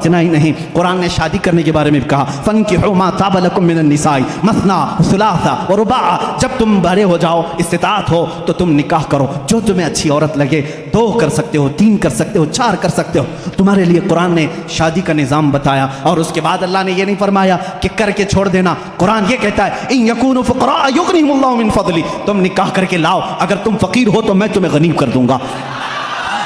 इतना ही नहीं, कुरान ने शादी करने के बारे में भी कहा, फनकिहू मा ताब लकुम मिनन निसाई मसना सुलासा व रुबा। जब तुम बड़े हो जाओ, इस्तिताअत हो, तो तुम निकाह करो, जो तुम्हें अच्छी औरत लगे, 2 कर सकते हो, 3 कर सकते हो, 4 कर सकते हो। तुम्हारे लिए कुरान ने शादी का निज़ाम बताया। और उसके बाद अल्लाह ने ये नहीं फरमाया कि करके छोड़ देना। कुरान ये कहता है, इन यकूनु फुक़रा युग़निहिमुल्लाहु मिन फ़ज़ली, तुम निकाह करके लाओ, अगर तुम फ़कीर हो तो मैं तुम्हें गनीम कर दूंगा।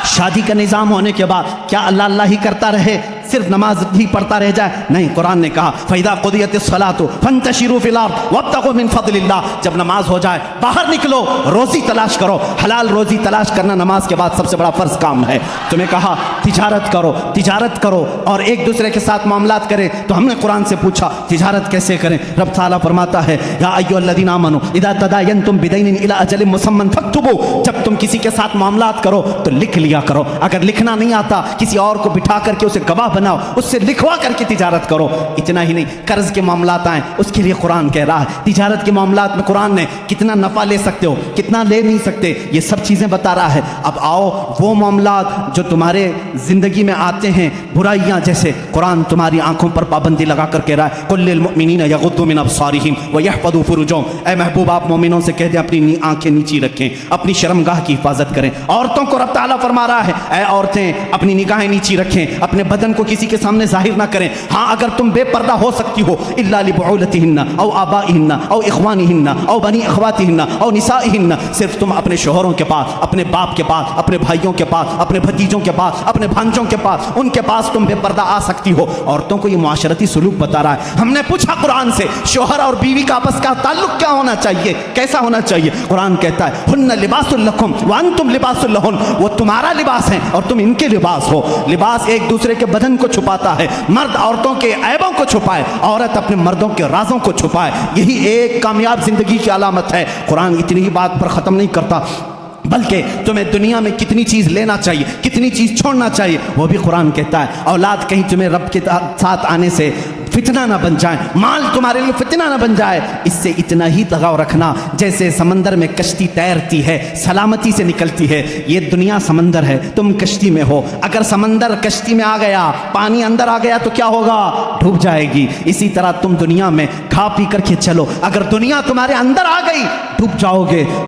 शादी का निज़ाम होने के बाद क्या अल्लाह अल्लाह ही करता रहे, सिर्फ नमाज ही पढ़ता रह जाए? नहीं, कुरान ने कहा, फ़इज़ा क़ुदियतिस सलातु फ़ंतशिरू फ़िल अर्ज़ वब्तग़ू मिन फ़ज़लिल्लाह। जब नमाज हो जाए बाहर निकलो, रोज़ी तलाश करो। हलाल रोज़ी तलाश करना नमाज के बाद सबसे बड़ा फ़र्ज़ काम है। तुम्हें कहा तिजारत करो और एक दूसरे के साथ मामलात करें। तो हमने कुरान से पूछा तिजारत कैसे करें? रब ताला फरमाता है, या अय्युहल्लज़ीना आमनू इज़ा तदायनतुम बिदैनिन इला अजलिन मुसम्मन फक्तुबू। जब तुम किसी के साथ मामलात करो तो लिख लिया करो। अगर लिखना नहीं आता, किसी और को बिठा करके उसे गवाह बनाओ, उससे लिखवा करके तिजारत करो। इतना ही नहीं, कर्ज के मामलात आए उसके लिए कुरान कह रहा है, तिजारत के मामलात में कुरान ने कितना नफा ले सकते हो, कितना ले नहीं सकते, ये सब चीज़ें बता रहा है। अब आओ वो मामलात जो तुम्हारे ज़िंदगी में आते हैं, बुराइयाँ जैसे, कुरान तुम्हारी आंखों पर पाबंदी लगा कर कह रहा है, कुल्लिल मुमिनीना यग़ुद्दू मिन अब्सारिहिम व यहफ़ज़ू फ़ुरूजहुम। ऐ महबूब, आप मोमिनों से कह दें अपनी आंखें नीची रखें, अपनी शर्मगाह की हिफाजत करें। औरतों को रब ताला फरमा रहा है, ऐ औरतें अपनी निगाहें नीची रखें, अपने बदन को किसी के सामने जाहिर ना करें। हाँ, अगर तुम बेपर्दा हो सकती हो, इल्ला लिबुउलतिहिन्ना औ आबाइहिन्ना औ इख्वानिहिन्ना औ बनी अख्वातिहिन्ना औ निसाइहिन्ना, सिर्फ तुम अपने शोहरों के पास, अपने बाप के पास, अपने भाइयों के पास, अपने भतीजों के पास, अपने भांजों के पास, उनके पास तुम बेपर्दा आ सकती हो। औरतों को ये मुआशरती सुलूक बता रहा है। हमने पूछा कुरान से, शोहर और बीवी का आपस का ताल्लुक क्या होना चाहिए, कैसा होना चाहिए? कुरान कहता है, हुन्ना लिबासुल लकुम व अंतुम लिबासुल लहुन। वो तुम्हारा लिबास है और तुम इनके लिबास हो। लिबास एक दूसरे के बदन को छुपाता है, मर्द औरतों के ऐबों को छुपाए, औरत अपने मर्दों के राजों को छुपाए। यही एक कामयाब जिंदगी की अलामत है। कुरान इतनी ही बात पर ख़त्म नहीं करता, बल्कि तुम्हें दुनिया में कितनी चीज़ लेना चाहिए, कितनी चीज़ छोड़ना चाहिए, वो भी कुरान कहता है। औलाद कहीं तुम्हें रब के साथ आने से फितना ना बन जाए, माल तुम्हारे लिए फितना ना बन जाए, इससे इतना ही लगाव रखना जैसे समंदर में कश्ती तैरती है, सलामती से निकलती है। ये दुनिया समंदर है, तुम कश्ती में हो। अगर समंदर कश्ती में आ गया, पानी अंदर आ गया तो क्या होगा? डूब जाएगी। इसी तरह तुम दुनिया में खा पी करके चलो, अगर दुनिया तुम्हारे अंदर आ गई डूब जाओगे।